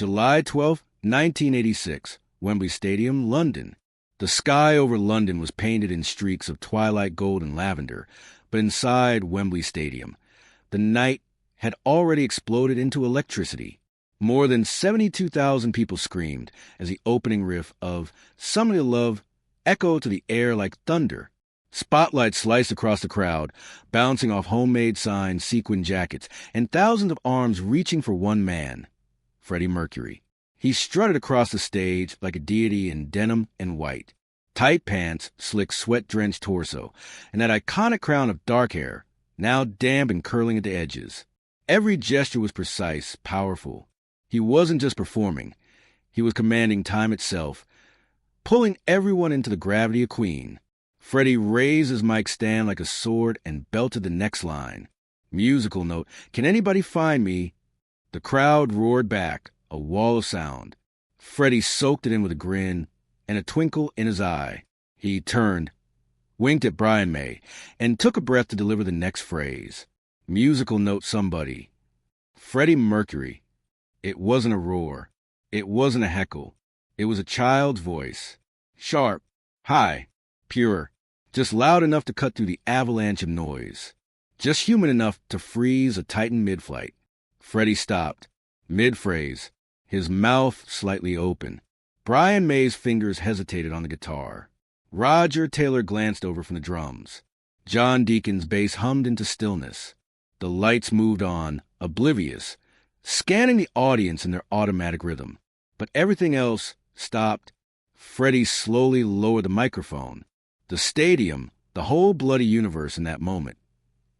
July 12, 1986, Wembley Stadium, London. The sky over London was painted in streaks of twilight gold and lavender, but inside Wembley Stadium, the night had already exploded into electricity. More than 72,000 people screamed as the opening riff of Somebody to Love echoed to the air like thunder. Spotlights sliced across the crowd, bouncing off homemade signs, sequin jackets, and thousands of arms reaching for one man, Freddie Mercury. He strutted across the stage like a deity in denim and white. Tight pants, slick sweat-drenched torso, and that iconic crown of dark hair, now damp and curling at the edges. Every gesture was precise, powerful. He wasn't just performing. He was commanding time itself, pulling everyone into the gravity of Queen. Freddie raised his mic stand like a sword and belted the next line. Musical note, "Can anybody find me?" The crowd roared back, a wall of sound. Freddie soaked it in with a grin and a twinkle in his eye. He turned, winked at Brian May, and took a breath to deliver the next phrase. Musical note, somebody. Freddie Mercury. It wasn't a roar. It wasn't a heckle. It was a child's voice. Sharp, high, pure, just loud enough to cut through the avalanche of noise. Just human enough to freeze a Titan mid-flight. Freddie stopped, mid-phrase, his mouth slightly open. Brian May's fingers hesitated on the guitar. Roger Taylor glanced over from the drums. John Deacon's bass hummed into stillness. The lights moved on, oblivious, scanning the audience in their automatic rhythm. But everything else stopped. Freddie slowly lowered the microphone. The stadium, the whole bloody universe in that moment,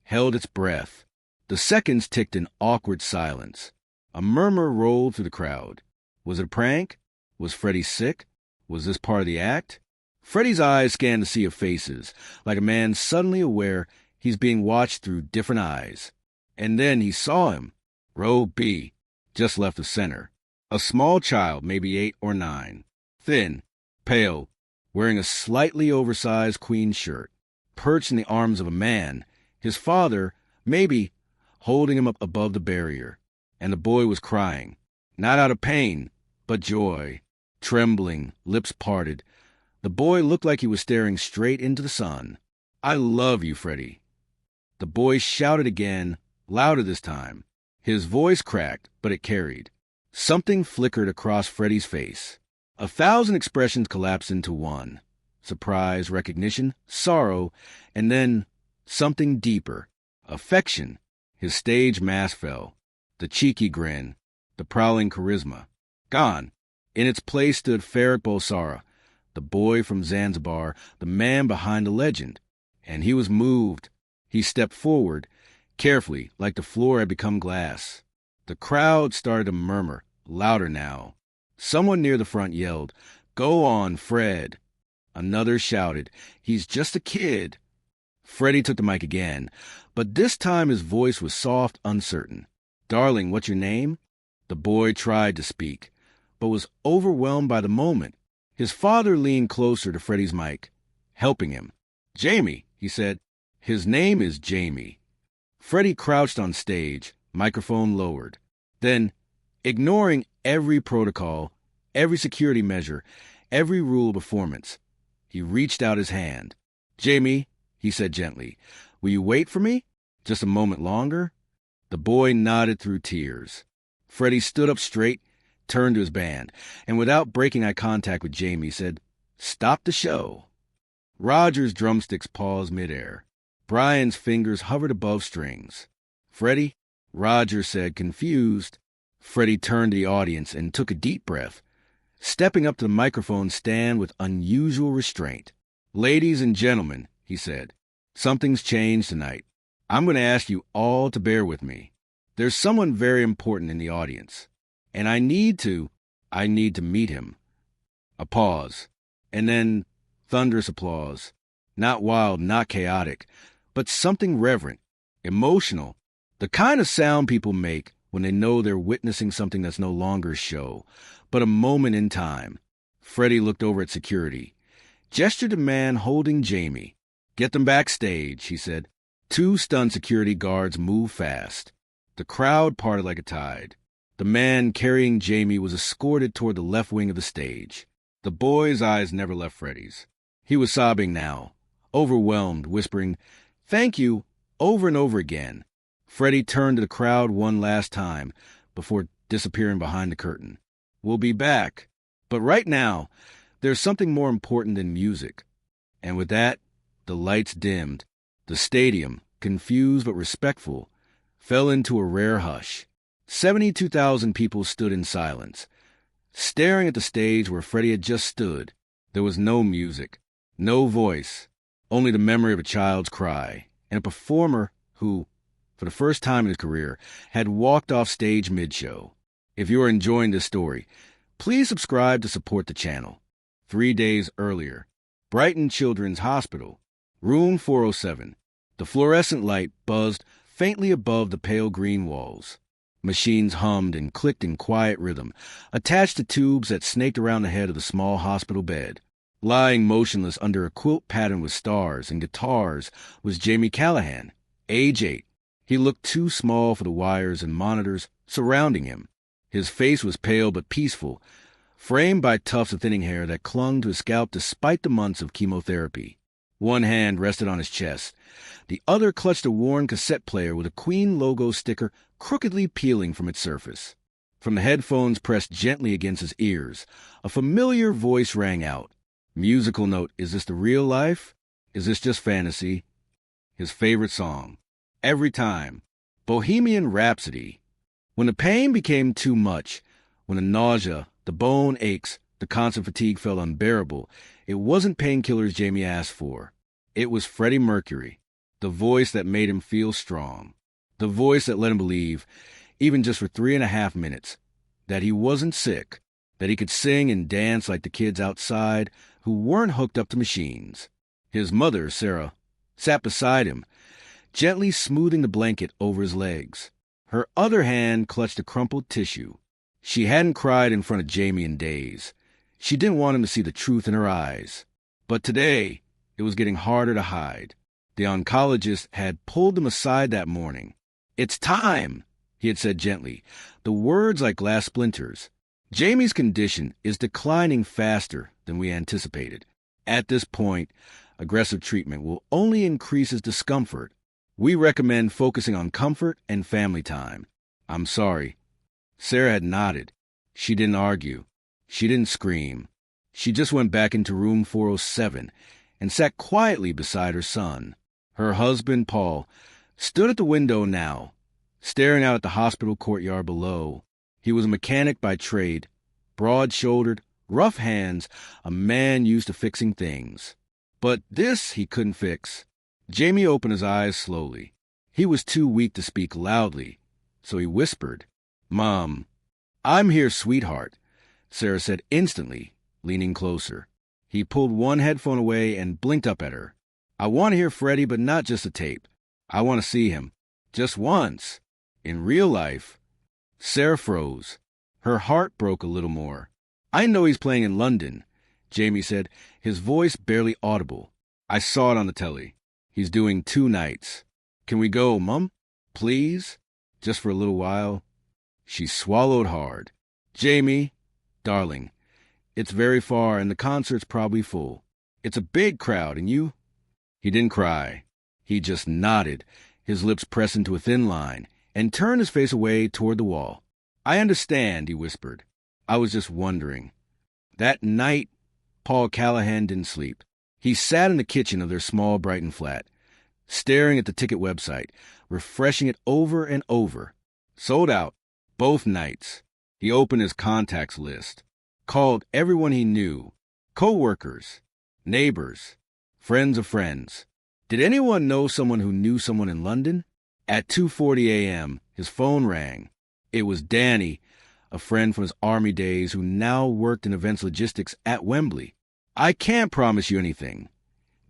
held its breath. The seconds ticked in awkward silence. A murmur rolled through the crowd. Was it a prank? Was Freddie sick? Was this part of the act? Freddie's eyes scanned the sea of faces, like a man suddenly aware he's being watched through different eyes. And then he saw him. Row B, just left of center. A small child, maybe 8 or 9. Thin, pale, wearing a slightly oversized Queen shirt. Perched in the arms of a man, his father, maybe, holding him up above the barrier. And the boy was crying, not out of pain, but joy. Trembling, lips parted. The boy looked like he was staring straight into the sun. "I love you, Freddie." The boy shouted again, louder this time. His voice cracked, but it carried. Something flickered across Freddie's face. 1,000 expressions collapsed into one. Surprise, recognition, sorrow, and then something deeper. Affection. His stage mask fell. The cheeky grin. The prowling charisma. Gone. In its place stood Farrokh Bulsara, the boy from Zanzibar, the man behind the legend. And he was moved. He stepped forward, carefully, like the floor had become glass. The crowd started to murmur, louder now. Someone near the front yelled, "Go on, Fred." Another shouted, "He's just a kid." Freddie took the mic again, but this time his voice was soft, uncertain. "Darling, what's your name?" The boy tried to speak, but was overwhelmed by the moment. His father leaned closer to Freddie's mic, helping him. "Jamie," he said. "His name is Jamie." Freddie crouched on stage, microphone lowered. Then, ignoring every protocol, every security measure, every rule of performance, he reached out his hand. "Jamie," he said gently, "will you wait for me? Just a moment longer?" The boy nodded through tears. Freddie stood up straight, turned to his band, and without breaking eye contact with Jamie, said, "Stop the show." Roger's drumsticks paused midair. Brian's fingers hovered above strings. "Freddie?" Roger said, confused. Freddie turned to the audience and took a deep breath, stepping up to the microphone stand with unusual restraint. "Ladies and gentlemen," he said, "something's changed tonight. I'm going to ask you all to bear with me. There's someone very important in the audience, and I need to meet him." A pause, and then thunderous applause. Not wild, not chaotic, but something reverent, emotional, the kind of sound people make when they know they're witnessing something that's no longer a show, but a moment in time. Freddie looked over at security, gestured to the man holding Jamie. "Get them backstage," he said. 2 stunned security guards moved fast. The crowd parted like a tide. The man carrying Jamie was escorted toward the left wing of the stage. The boy's eyes never left Freddie's. He was sobbing now, overwhelmed, whispering, "Thank you," over and over again. Freddie turned to the crowd one last time before disappearing behind the curtain. "We'll be back. But right now, there's something more important than music." And with that, the lights dimmed. The stadium, confused but respectful, fell into a rare hush. 72,000 people stood in silence, staring at the stage where Freddie had just stood. There was no music, no voice, only the memory of a child's cry, and a performer who, for the first time in his career, had walked off stage mid-show. If you are enjoying this story, please subscribe to support the channel. 3 days earlier, Brighton Children's Hospital, room 407. The fluorescent light buzzed faintly above the pale green walls. Machines hummed and clicked in quiet rhythm, attached to tubes that snaked around the head of the small hospital bed. Lying motionless under a quilt patterned with stars and guitars was Jamie Callahan, age 8. He looked too small for the wires and monitors surrounding him. His face was pale but peaceful, framed by tufts of thinning hair that clung to his scalp despite the months of chemotherapy. One hand rested on his chest. The other clutched a worn cassette player with a Queen logo sticker crookedly peeling from its surface. From the headphones pressed gently against his ears, a familiar voice rang out. Musical note, is this the real life? Is this just fantasy? His favorite song. Every time. Bohemian Rhapsody. When the pain became too much, when the nausea, the bone aches, the constant fatigue felt unbearable, it wasn't painkillers Jamie asked for. It was Freddie Mercury, the voice that made him feel strong, the voice that let him believe, even just for 3.5 minutes, that he wasn't sick, that he could sing and dance like the kids outside who weren't hooked up to machines. His mother, Sarah, sat beside him, gently smoothing the blanket over his legs. Her other hand clutched a crumpled tissue. She hadn't cried in front of Jamie in days. She didn't want him to see the truth in her eyes. But today, it was getting harder to hide. The oncologist had pulled him aside that morning. "It's time," he had said gently, the words like glass splinters. "Jamie's condition is declining faster than we anticipated. At this point, aggressive treatment will only increase his discomfort. We recommend focusing on comfort and family time." "I'm sorry." Sarah had nodded. She didn't argue. She didn't scream. She just went back into room 407 and sat quietly beside her son. Her husband, Paul, stood at the window now, staring out at the hospital courtyard below. He was a mechanic by trade, broad-shouldered, rough hands, a man used to fixing things. But this he couldn't fix. Jamie opened his eyes slowly. He was too weak to speak loudly, so he whispered, "Mom." "I'm here, sweetheart," Sarah said instantly, leaning closer. He pulled one headphone away and blinked up at her. "I want to hear Freddie, but not just a tape. I want to see him. Just once. In real life." Sarah froze. Her heart broke a little more. "I know he's playing in London," Jamie said, his voice barely audible. "I saw it on the telly. He's doing 2 nights. Can we go, Mum? Please? Just for a little while?" She swallowed hard. "Jamie, darling, it's very far and the concert's probably full. It's a big crowd and you—" He didn't cry. He just nodded, his lips pressed into a thin line, and turned his face away toward the wall. "I understand," he whispered. "I was just wondering." That night, Paul Callahan didn't sleep. He sat in the kitchen of their small Brighton flat, staring at the ticket website, refreshing it over and over. Sold out, both nights. He opened his contacts list, called everyone he knew, co-workers, neighbors, friends of friends. Did anyone know someone who knew someone in London? At 2:40 a.m., his phone rang. It was Danny, a friend from his army days who now worked in events logistics at Wembley. "I can't promise you anything,"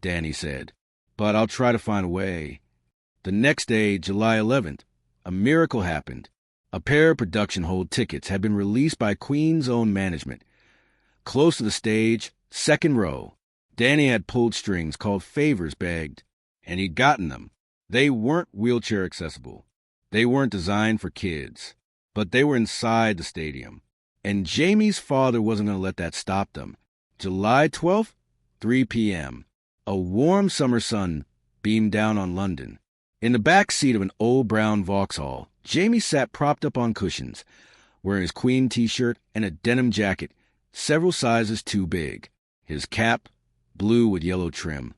Danny said, "but I'll try to find a way." The next day, July 11th, a miracle happened. A pair of production hold tickets had been released by Queen's own management. Close to the stage, second row, Danny had pulled strings, called favors, begged, and he'd gotten them. They weren't wheelchair accessible. They weren't designed for kids. But they were inside the stadium, and Jamie's father wasn't going to let that stop them. July 12th, 3 p.m. A warm summer sun beamed down on London. In the back seat of an old brown Vauxhall, Jamie sat propped up on cushions, wearing his Queen t-shirt and a denim jacket several sizes too big. His cap, blue with yellow trim,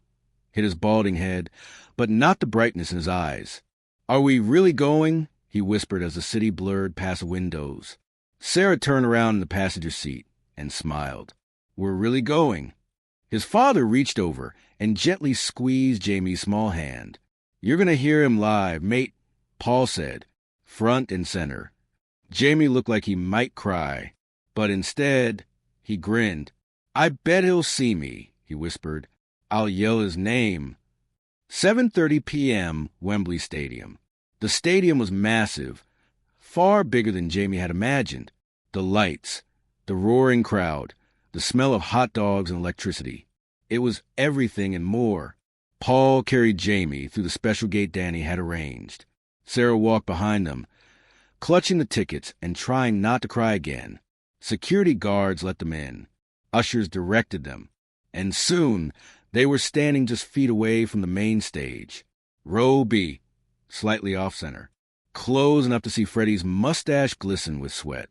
hid his balding head, but not the brightness in his eyes. "Are we really going?" he whispered as the city blurred past windows. Sarah turned around in the passenger seat and smiled. "We're really going." His father reached over and gently squeezed Jamie's small hand. "You're going to hear him live, mate," Paul said, front and center. Jamie looked like he might cry, but instead he grinned. "I bet he'll see me," he whispered. "I'll yell his name." 7:30 p.m., Wembley Stadium. The stadium was massive, far bigger than Jamie had imagined. The lights, the roaring crowd, the smell of hot dogs and electricity. It was everything and more. Paul carried Jamie through the special gate Danny had arranged. Sarah walked behind them, clutching the tickets and trying not to cry again. Security guards let them in. Ushers directed them. And soon they were standing just feet away from the main stage. Row B, slightly off-center, close enough to see Freddie's mustache glisten with sweat.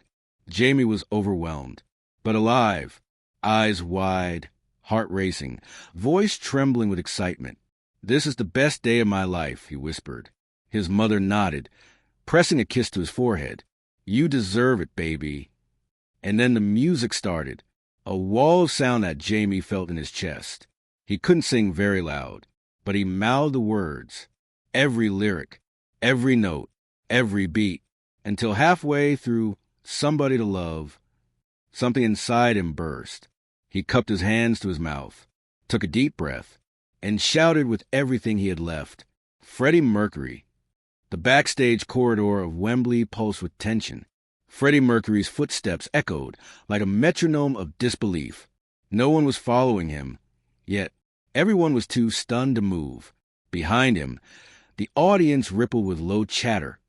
Jamie was overwhelmed, but alive, eyes wide, heart racing, voice trembling with excitement. "This is the best day of my life," he whispered. His mother nodded, pressing a kiss to his forehead. "You deserve it, baby." And then the music started, a wall of sound that Jamie felt in his chest. He couldn't sing very loud, but he mouthed the words, every lyric, every note, every beat, until halfway through Somebody to Love, something inside him burst. He cupped his hands to his mouth, took a deep breath, and shouted with everything he had left, "Freddie Mercury." The backstage corridor of Wembley pulsed with tension. Freddie Mercury's footsteps echoed like a metronome of disbelief. No one was following him, yet everyone was too stunned to move. Behind him, the audience rippled with low chatter,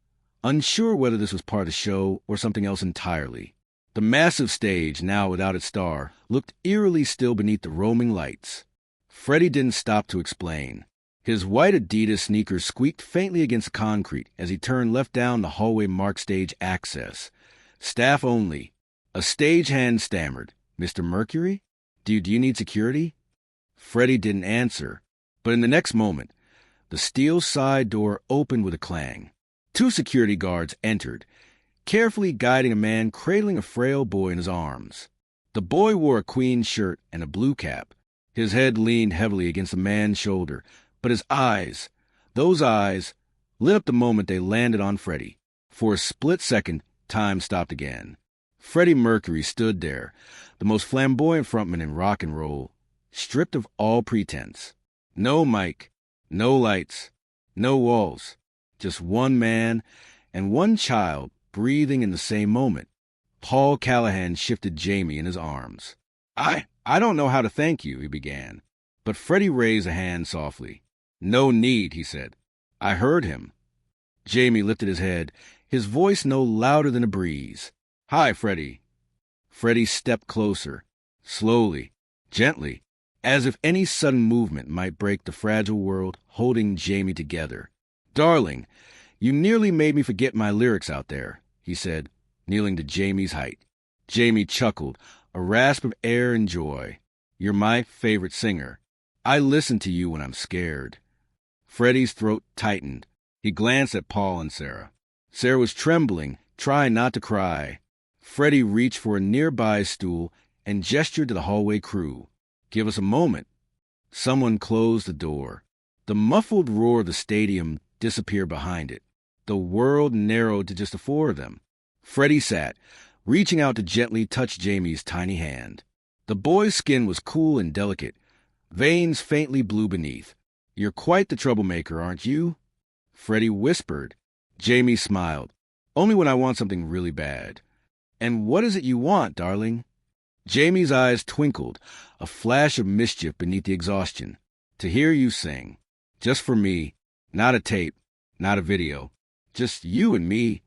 unsure whether this was part of the show or something else entirely. The massive stage, now without its star, looked eerily still beneath the roaming lights. Freddie didn't stop to explain. His white Adidas sneakers squeaked faintly against concrete as he turned left down the hallway marked stage access. "Staff only." A stagehand stammered, "Mr. Mercury? Do you need security?" Freddie didn't answer, but in the next moment, the steel side door opened with a clang. Two security guards entered, carefully guiding a man cradling a frail boy in his arms. The boy wore a Queen shirt and a blue cap. His head leaned heavily against the man's shoulder, but his eyes, those eyes, lit up the moment they landed on Freddie. For a split second, time stopped again. Freddie Mercury stood there, the most flamboyant frontman in rock and roll, stripped of all pretense. No mic, no lights, no walls, just one man and one child breathing in the same moment. Paul Callahan shifted Jamie in his arms. I don't know how to thank you," he began, but Freddie raised a hand softly. "No need," he said. "I heard him." Jamie lifted his head, his voice no louder than a breeze. "Hi, Freddie." Freddie stepped closer, slowly, gently, as if any sudden movement might break the fragile world holding Jamie together. "Darling, you nearly made me forget my lyrics out there," he said, kneeling to Jamie's height. Jamie chuckled, a rasp of air and joy. "You're my favorite singer. I listen to you when I'm scared." Freddie's throat tightened. He glanced at Paul and Sarah. Sarah was trembling, trying not to cry. Freddie reached for a nearby stool and gestured to the hallway crew. "Give us a moment." Someone closed the door. The muffled roar of the stadium disappeared behind it. The world narrowed to just the four of them. Freddie sat, reaching out to gently touch Jamie's tiny hand. The boy's skin was cool and delicate, veins faintly blue beneath. "You're quite the troublemaker, aren't you?" Freddie whispered. Jamie smiled. "Only when I want something really bad." "And what is it you want, darling?" Jamie's eyes twinkled, a flash of mischief beneath the exhaustion. "To hear you sing. Just for me. Not a tape, not a video. Just you and me."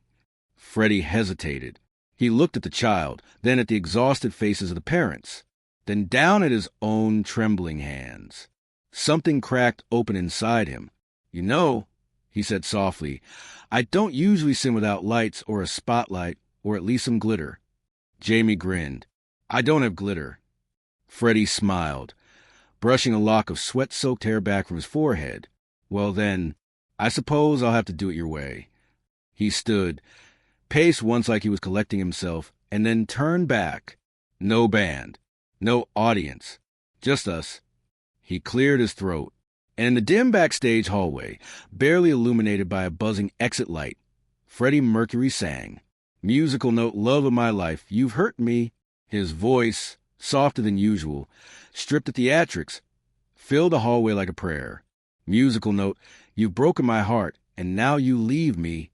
Freddie hesitated. He looked at the child, then at the exhausted faces of the parents, then down at his own trembling hands. Something cracked open inside him. "You know," he said softly, "I don't usually sing without lights or a spotlight or at least some glitter." Jamie grinned. "I don't have glitter." Freddie smiled, brushing a lock of sweat-soaked hair back from his forehead. "Well then, I suppose I'll have to do it your way." He stood, paced once like he was collecting himself, and then turned back. No band, no audience, just us. He cleared his throat, and in the dim backstage hallway, barely illuminated by a buzzing exit light, Freddie Mercury sang, "Musical note, love of my life, you've hurt me." His voice, softer than usual, stripped of theatrics, filled the hallway like a prayer. "Musical note, you've broken my heart, and now you leave me."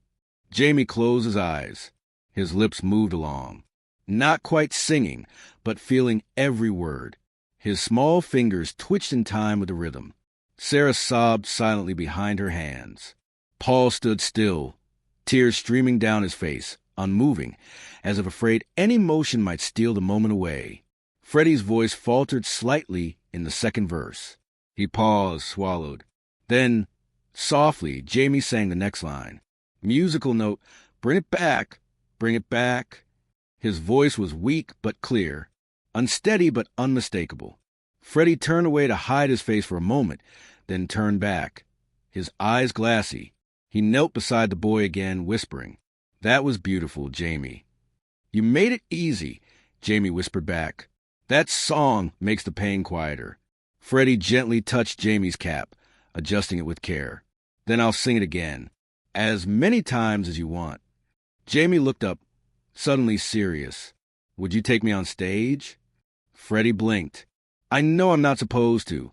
Jamie closed his eyes. His lips moved along, not quite singing, but feeling every word. His small fingers twitched in time with the rhythm. Sarah sobbed silently behind her hands. Paul stood still, tears streaming down his face, unmoving, as if afraid any motion might steal the moment away. Freddie's voice faltered slightly in the second verse. He paused, swallowed. Then, softly, Jamie sang the next line. "Musical note, bring it back, bring it back." His voice was weak but clear, unsteady but unmistakable. Freddie turned away to hide his face for a moment, then turned back, his eyes glassy. He knelt beside the boy again, whispering, "That was beautiful, Jamie." "You made it easy," Jamie whispered back. "That song makes the pain quieter." Freddie gently touched Jamie's cap, adjusting it with care. "Then I'll sing it again, as many times as you want." Jamie looked up, suddenly serious. "Would you take me on stage?" Freddie blinked. "I know I'm not supposed to,"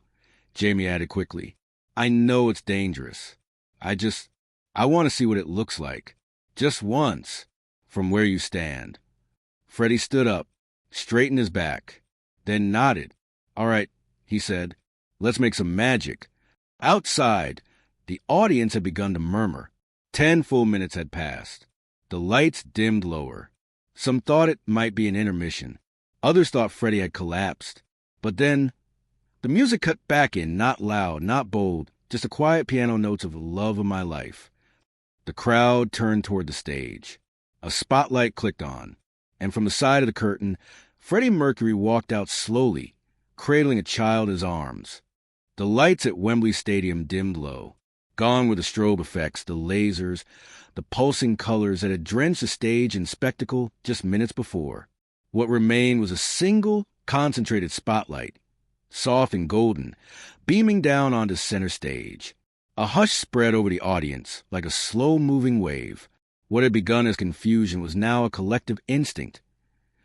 Jamie added quickly. "I know it's dangerous. I want to see what it looks like. Just once, from where you stand." Freddie stood up, straightened his back, then nodded. "All right," he said. "Let's make some magic." Outside, the audience had begun to murmur. 10 full minutes had passed. The lights dimmed lower. Some thought it might be an intermission. Others thought Freddie had collapsed. But then, the music cut back in, not loud, not bold, just the quiet piano notes of the love of my life. The crowd turned toward the stage. A spotlight clicked on, and from the side of the curtain, Freddie Mercury walked out slowly, cradling a child in his arms. The lights at Wembley Stadium dimmed low. Gone were the strobe effects, the lasers, the pulsing colors that had drenched the stage in spectacle just minutes before. What remained was a single, concentrated spotlight, soft and golden, beaming down onto center stage. A hush spread over the audience, like a slow-moving wave. What had begun as confusion was now a collective instinct.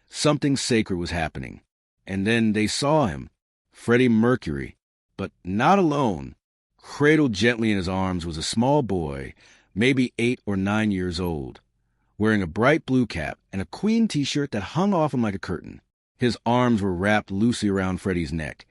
Something sacred was happening. And then they saw him, Freddie Mercury, but not alone. Cradled gently in his arms was a small boy, maybe 8 or 9 years old, wearing a bright blue cap and a Queen t-shirt that hung off him like a curtain. His arms were wrapped loosely around Freddie's neck,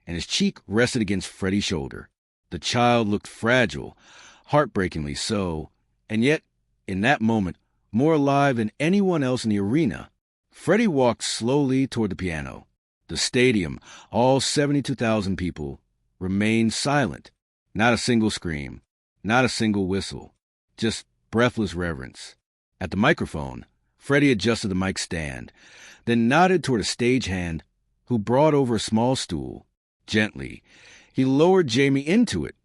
and his cheek rested against Freddie's shoulder. The child looked fragile, heartbreakingly so, and yet, in that moment, more alive than anyone else in the arena. Freddie walked slowly toward the piano. The stadium, all 72,000 people, remained silent. Not a single scream, not a single whistle, just breathless reverence. At the microphone, Freddie adjusted the mic stand, then nodded toward a stagehand who brought over a small stool. Gently, he lowered Jamie into it,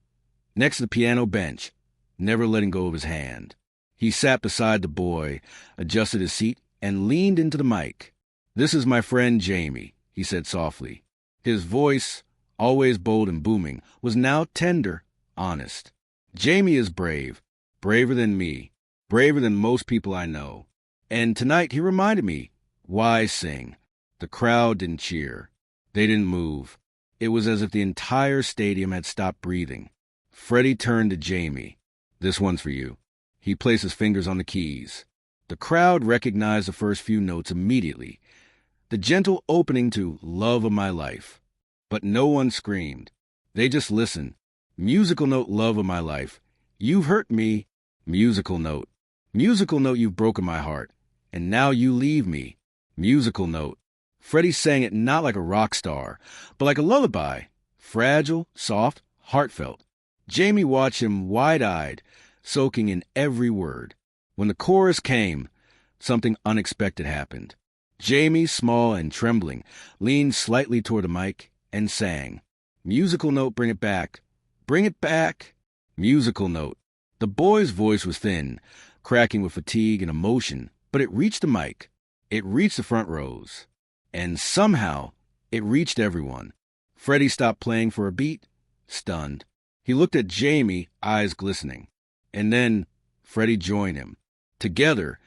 next to the piano bench, never letting go of his hand. He sat beside the boy, adjusted his seat, and leaned into the mic. "This is my friend Jamie," he said softly. His voice, always bold and booming, was now tender, honest. "Jamie is brave, braver than me, braver than most people I know. And tonight he reminded me, why sing?" The crowd didn't cheer. They didn't move. It was as if the entire stadium had stopped breathing. Freddie turned to Jamie. "This one's for you." He placed his fingers on the keys. The crowd recognized the first few notes immediately, the gentle opening to "Love of My Life." But no one screamed. They just listened. "Musical note, love of my life. You've hurt me." Musical note. Musical note, you've broken my heart, and now you leave me. Musical note. Freddie sang it not like a rock star, but like a lullaby, fragile, soft, heartfelt. Jamie watched him wide-eyed, soaking in every word. When the chorus came, something unexpected happened. Jamie, small and trembling, leaned slightly toward the mic and sang. Musical note, bring it back. Bring it back. Musical note. The boy's voice was thin, cracking with fatigue and emotion, but it reached the mic. It reached the front rows. And somehow, it reached everyone. Freddie stopped playing for a beat, stunned. He looked at Jamie, eyes glistening. And then Freddie joined him. Together,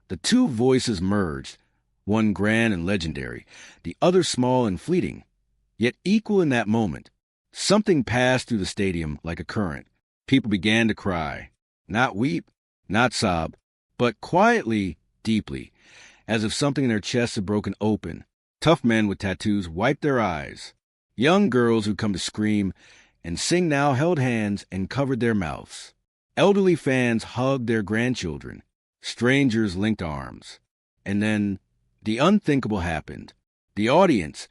the two voices merged, one grand and legendary, the other small and fleeting, yet equal in that moment. Something passed through the stadium like a current. People began to cry, not weep, not sob, but quietly, deeply, as if something in their chests had broken open. Tough men with tattoos wiped their eyes. Young girls who come to scream and sing now held hands and covered their mouths. Elderly fans hugged their grandchildren. Strangers linked arms. And then the unthinkable happened. The audience,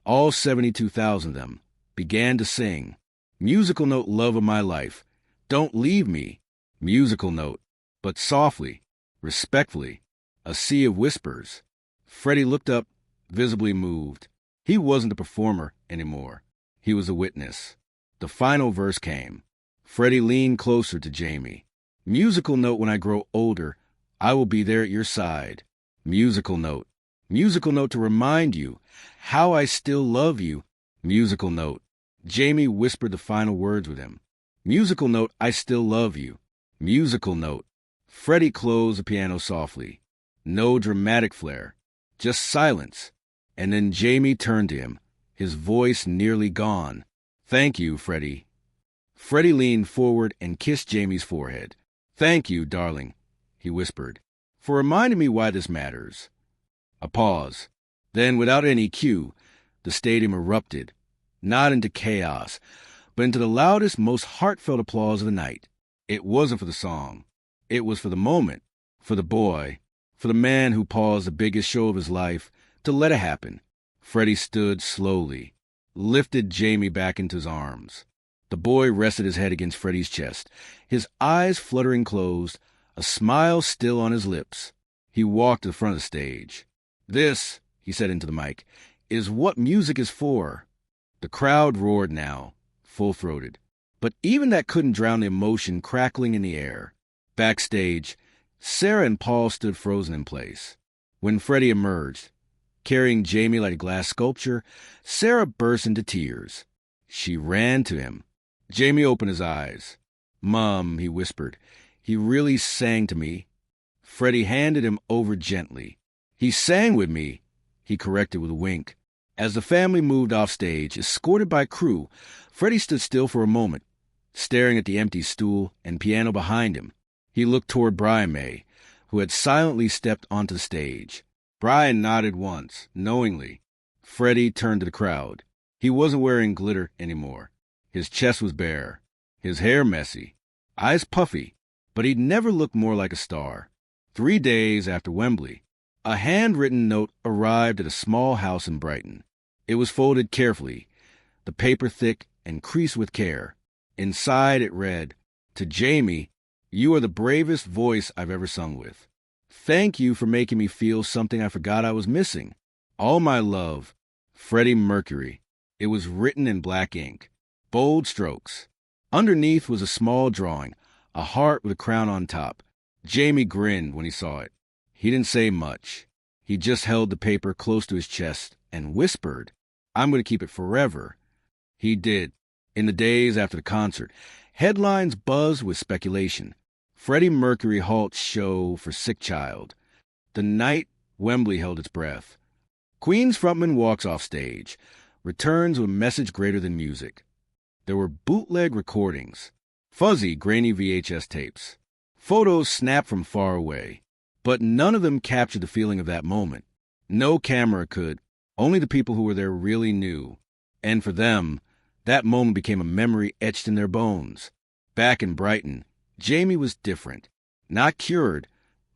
all 72,000 of them, began to sing. Musical note, love of my life. Don't leave me. Musical note, but softly, respectfully, a sea of whispers. Freddie looked up, visibly moved. He wasn't a performer anymore. He was a witness. The final verse came. Freddie leaned closer to Jamie. Musical note, when I grow older, I will be there at your side. Musical note. Musical note, to remind you how I still love you. Musical note. Jamie whispered the final words with him. Musical note, I still love you. Musical note. Freddie closed the piano softly. No dramatic flair, just silence. And then Jamie turned to him, his voice nearly gone. Thank you, Freddie. Freddie leaned forward and kissed Jamie's forehead. Thank you, darling, he whispered, for reminding me why this matters. A pause. Then, without any cue, the stadium erupted, not into chaos, but into the loudest, most heartfelt applause of the night. It wasn't for the song. It was for the moment, for the boy, for the man who paused the biggest show of his life to let it happen. Freddie stood slowly, lifted Jamie back into his arms. The boy rested his head against Freddie's chest, his eyes fluttering closed, a smile still on his lips. He walked to the front of the stage. This, he said into the mic, is what music is for. The crowd roared now, full-throated. But even that couldn't drown the emotion crackling in the air. Backstage, Sarah and Paul stood frozen in place. When Freddie emerged, carrying Jamie like a glass sculpture, Sarah burst into tears. She ran to him. Jamie opened his eyes. Mom, he whispered, he really sang to me. Freddie handed him over gently. He sang with me, he corrected with a wink. As the family moved off stage, escorted by crew, Freddie stood still for a moment, staring at the empty stool and piano behind him. He looked toward Brian May, who had silently stepped onto the stage. Brian nodded once, knowingly. Freddie turned to the crowd. He wasn't wearing glitter anymore. His chest was bare, his hair messy, eyes puffy, but he'd never looked more like a star. 3 days after Wembley, a handwritten note arrived at a small house in Brighton. It was folded carefully, the paper thick and creased with care. Inside it read, "To Jamie, you are the bravest voice I've ever sung with. Thank you for making me feel something I forgot I was missing. All my love, Freddie Mercury." It was written in black ink, bold strokes. Underneath was a small drawing, a heart with a crown on top. Jamie grinned when he saw it. He didn't say much. He just held the paper close to his chest and whispered, "I'm going to keep it forever." He did. In the days after the concert, headlines buzzed with speculation. Freddie Mercury halts show for sick child. The night Wembley held its breath. Queen's frontman walks off stage, returns with a message greater than music. There were bootleg recordings, fuzzy, grainy VHS tapes, photos snapped from far away, but none of them captured the feeling of that moment. No camera could. Only the people who were there really knew. And for them, that moment became a memory etched in their bones. Back in Brighton, Jamie was different. Not cured,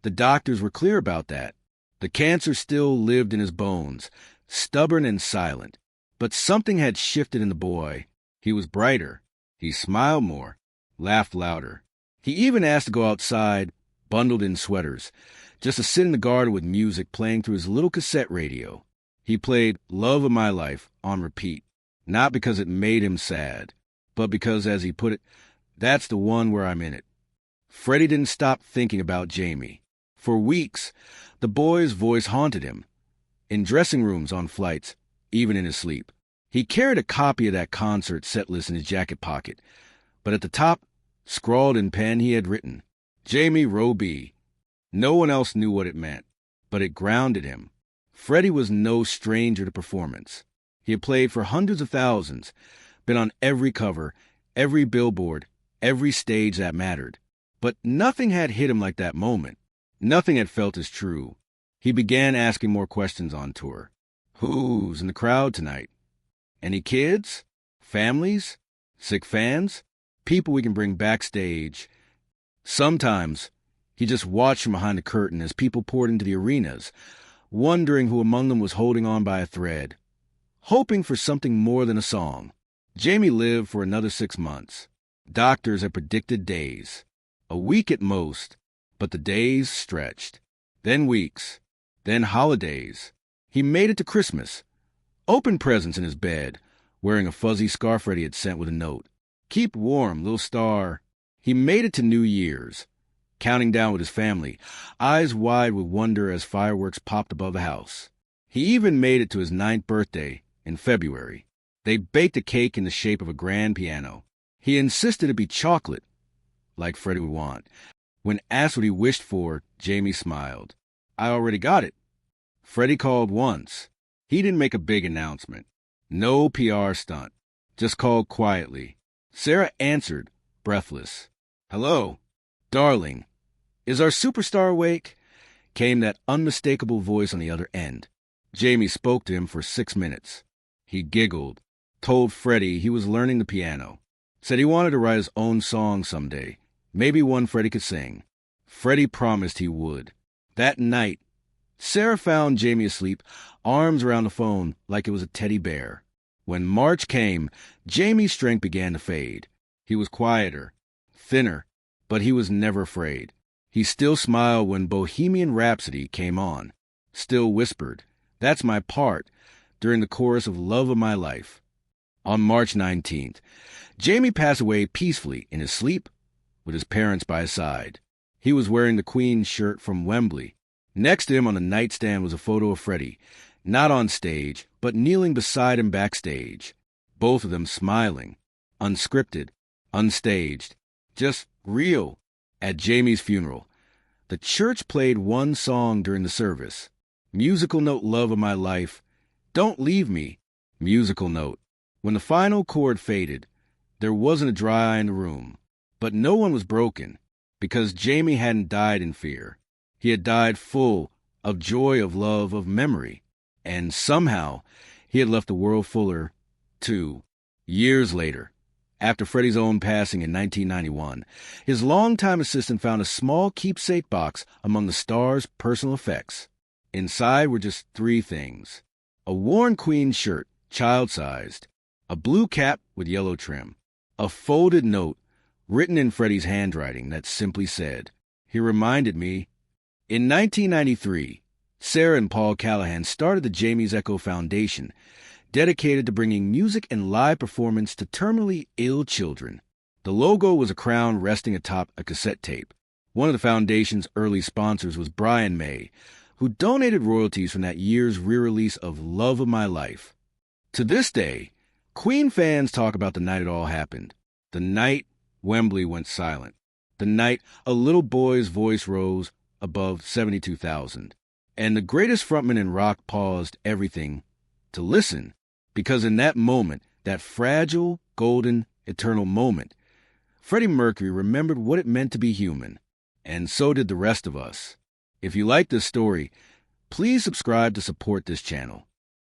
The doctors were clear about that. The cancer still lived in his bones, stubborn and silent. But something had shifted in the boy. He was brighter. He smiled more, laughed louder. He even asked to go outside, bundled in sweaters, just to sit in the garden with music playing through his little cassette radio. He played Love of My Life on repeat, not because it made him sad, but because, as he put it, that's the one where I'm in it. Freddie didn't stop thinking about Jamie. For weeks, the boy's voice haunted him. In dressing rooms, on flights, even in his sleep. He carried a copy of that concert set list in his jacket pocket, but at the top, scrawled in pen, he had written, Jamie Row B. No one else knew what it meant, but it grounded him. Freddie was no stranger to performance. He had played for hundreds of thousands, been on every cover, every billboard, every stage that mattered. But nothing had hit him like that moment. Nothing had felt as true. He began asking more questions on tour. Who's in the crowd tonight? Any kids? Families? Sick fans? People we can bring backstage? Sometimes he just watched from behind the curtain as people poured into the arenas, wondering who among them was holding on by a thread, hoping for something more than a song. Jamie lived for another 6 months. Doctors had predicted days, a week at most, but the days stretched. Then weeks, then holidays. He made it to Christmas. Opened presents in his bed, wearing a fuzzy scarf Freddie had sent with a note. Keep warm, little star. He made it to New Year's, counting down with his family, eyes wide with wonder as fireworks popped above the house. He even made it to his 9th birthday in February. They baked a cake in the shape of a grand piano. He insisted it be chocolate, like Freddie would want. When asked what he wished for, Jamie smiled. I already got it. Freddie called once. He didn't make a big announcement. No PR stunt. Just called quietly. Sarah answered, breathless. Hello. Darling, is our superstar awake? Came that unmistakable voice on the other end. Jamie spoke to him for 6 minutes. He giggled, told Freddie he was learning the piano, said he wanted to write his own song someday, maybe one Freddie could sing. Freddie promised he would. That night, Sarah found Jamie asleep, arms around the phone like it was a teddy bear. When March came, Jamie's strength began to fade. He was quieter, thinner, but he was never afraid. He still smiled when Bohemian Rhapsody came on, still whispered, That's my part, during the chorus of Love of My Life. On March 19th, Jamie passed away peacefully in his sleep with his parents by his side. He was wearing the Queen's shirt from Wembley. Next to him on the nightstand was a photo of Freddie, not on stage, but kneeling beside him backstage. Both of them smiling, unscripted, unstaged, just real. At Jamie's funeral, the church played one song during the service. Musical note, Love of My Life. Don't leave me. Musical note. When the final chord faded, there wasn't a dry eye in the room. But no one was broken, because Jamie hadn't died in fear. He had died full of joy, of love, of memory. And somehow, he had left the world fuller, too. Years later, after Freddie's own passing in 1991, his longtime assistant found a small keepsake box among the star's personal effects. Inside were just 3 things. A worn Queen shirt, child-sized, a blue cap with yellow trim, a folded note written in Freddie's handwriting that simply said, He reminded me. In 1993, Sarah and Paul Callahan started the Jamie's Echo Foundation, dedicated to bringing music and live performance to terminally ill children. The logo was a crown resting atop a cassette tape. One of the foundation's early sponsors was Brian May, who donated royalties from that year's re-release of Love of My Life. To this day, Queen fans talk about the night it all happened, the night Wembley went silent, the night a little boy's voice rose above 72,000, and the greatest frontman in rock paused everything to listen, because in that moment, that fragile, golden, eternal moment, Freddie Mercury remembered what it meant to be human, and so did the rest of us. If you like this story, please subscribe to support this channel.